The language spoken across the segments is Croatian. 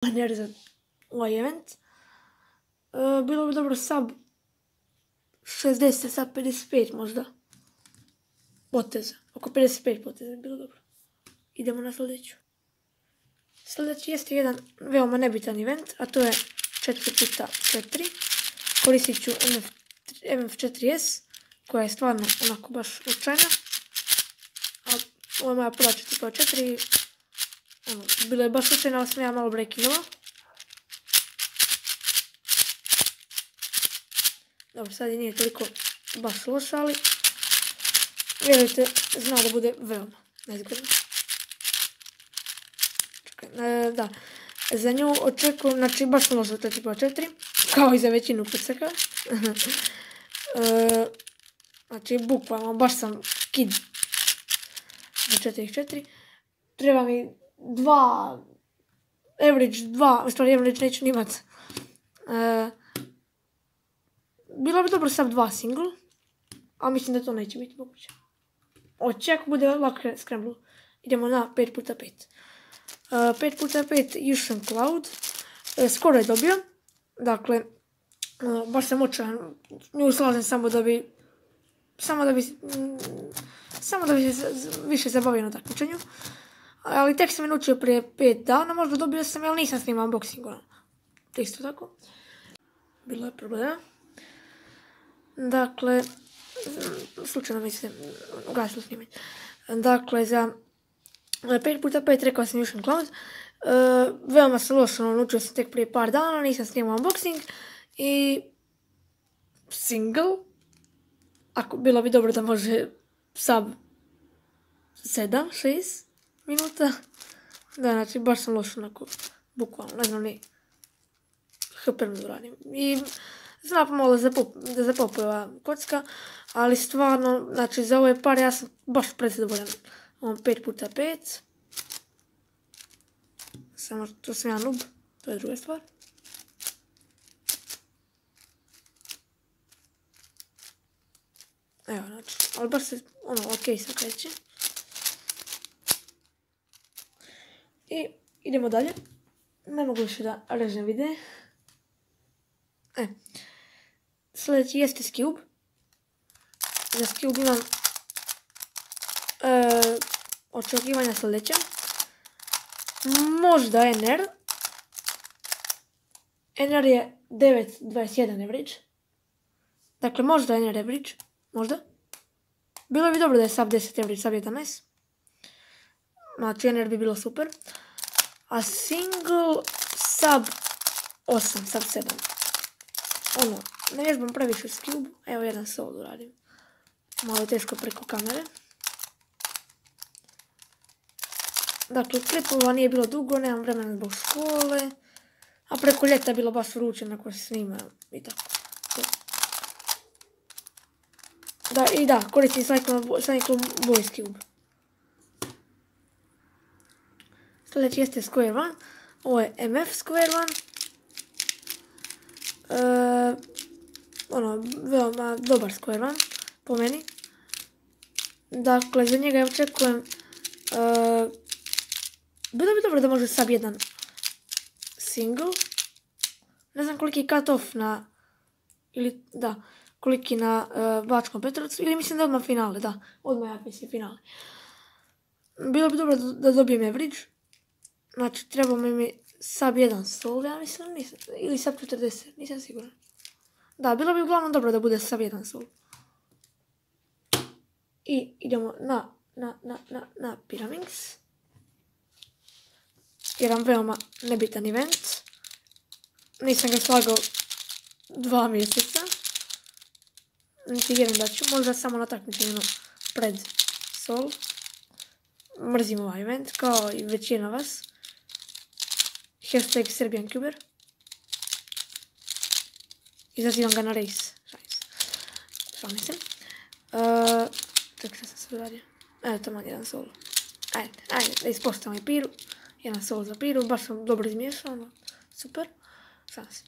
baner za ovaj event. Bilo bi dobro sub 60, sub 55 možda. Poteza. Oko 55 poteza bi bilo dobro. Idemo na sljedeću. Sljedeći jeste jedan veoma nebitan event, a to je 4x4. Koristit ću MF4S, koja je stvarno onako baš slučajna. A ovo je moja prva 4x4 i bilo je baš slučajno, ali sam ja malo breakinula. Dobro, sad i nije toliko baš loša, ali vjerujte, zna da bude veoma nezgodno. Da, za nju očekujem, znači baš sam loša 4x4, kao i za većinu PCK. Znači, bukvalno, baš sam kid za 4x4. Treba mi u stvari average neću nimat. Bilo bi dobro sub 2 single, ali mislim da to neće biti moguće. Očekujemo bude lako scramble. Idemo na 5x5. 5x5 Ocean Cloud. Skoro je dobio. Dakle, baš sam očajan. Nju slažem samo da bi se više zabavio na takmičenju. Ali tek sam je naučio prije 5 dana, možda dobio sam, ali nisam snimao unboxing. Isto tako. Bilo je problema. Dakle, slučajno mi se ugasilo snimanje. Dakle, za 5x5 rekao sam Ocean Cloud. Veoma sam lošo, naučio sam tek prije par dana, nisam snimao unboxing. I single. Ako bilo bi dobro da može sub 7-6 minuta. Da, znači baš sam loš onako, bukvalno, ne znam ni hyper da radim. I zna pomalo da zapopuje ova kocka, ali stvarno, znači za ove pare ja sam baš prezadovoljan. Ovom 5x5. Samo to sam ja noob, to je druga stvar. Evo, znači, ali baš se, okej se kreće. I idemo dalje. Ne mogu više da režem videe. Sljedeći jeste Skube. Za Skube imam očekivanja sljedeća. Možda NR. NR je 9.21 average. Dakle, možda NR average. Možda. Bilo bi dobro da je sub 10 average, sub 11. Znači, NR bi bilo super. A single sub 8, sub 7. Ne vježbam previše s Skube. Evo jedan solo radim. Malo teško preko kamere. Dakle, klipova nije bilo dugo, nemam vremena zbog škole. A preko ljeta je bilo baš vruće nakon se snima i tako. Da, koristim Cyclone Boy Skube. Sljedeći jeste Square One. Ovo je MF Square One. Veoma dobar Square One, po meni. Dakle, za njega ja očekujem... Bilo bi dobro da može sub 1 single. Ne znam koliki je cut off na... Ili, da, koliki na Bačkom Petrovcu. Ili mislim da odmah finale, da. Odmah ja mislim finale. Bilo bi dobro da dobijem average. Znači, treba mi sub 1 sol, ja mislim, ili sub 40, nisam siguran. Da, bilo bi uglavnom dobro da bude sub 1 sol. I idemo na Pyraminx. Jedan veoma nebitan event. Nisam ga slagao 2 mjeseca. Niti vjerujem da ću, možda samo na takmičenju pred sol. Mrzim ovaj event, kao i većina vas. Hashtag SerbianCuber. Izazivam ga na race. Šalim se. Čekaj, šta sam sve radio. Evo, tamo jedan solo. Ajde, da ispostavim i piru. Jedan solo za piru, baš sam dobro izmiješao, super. Šalim se.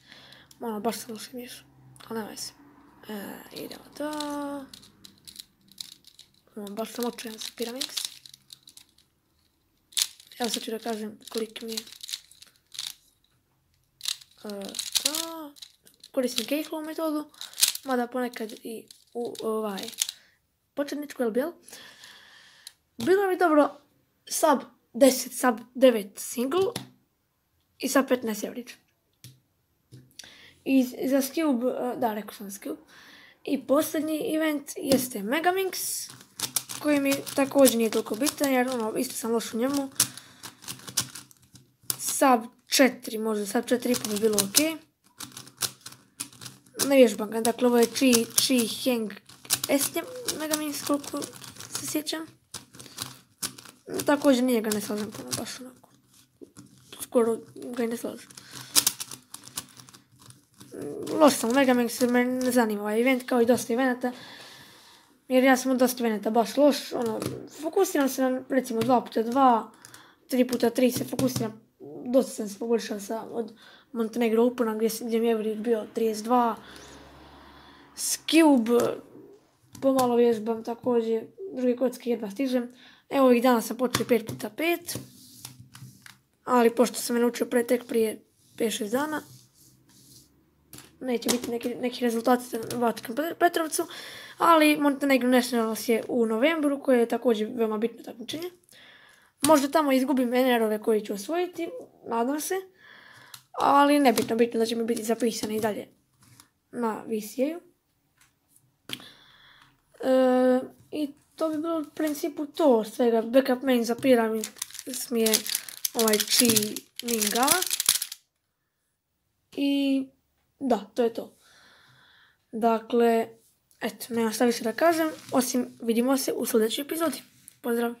Baš sam loše izmiješao, ali nemoj se. Idemo to. Baš sam očajan sa Pyraminx. Evo sad ću da kažem koliki mi je koristim Keihovu metodu, mada ponekad i u početničku, jel? Bilo mi dobro sub 10, sub 9 single i sub 15 average. I za Scube, da, rekao sam Scube. I posljednji event jeste Megaminx, koji mi također nije toliko bitan, jer isto sam loš u njemu. Sub 4, možda sub 4,5 bi bilo ok. Ne vježbam ga, dakle ovo je Chi Heng S Megaminx, koliko se sjećam. Također nije ga ne slažem puno, baš onako. Skoro ga i ne slažem. Loš sam u Megaminxu, me ne zanima ovaj event kao i dosta eventa. Jer ja sam u dosta eventa baš loš. Fokusiram se na recimo 2x2, 3x3 se fokusiram. Dosta sam se poboljšao od Montenegro Opena gdje mi je average bio 32. Scube pomalo vježbam također. Druge kocke jedva stižem. Evo ovih dana sam počeo 5x5. Ali pošto sam je naučio tek prije 5-6 dana. Neće biti neki rezultati na Vatikan Petrovcu, ali Montenegro Nationals je u novembru, koje je također veoma bitno takmičenje. Možda tamo izgubim NR-ove koje ću osvojiti, nadam se, ali nebitno, bitno da će mi biti zapisane i dalje na VCA-u. I to bi bilo u principu to svega. Backup main za Pyramid smije ovaj Chi Minga. I da, to je to. Dakle, eto, nema šta više da kažem, osim vidimo se u sljedećoj epizodi. Pozdrav!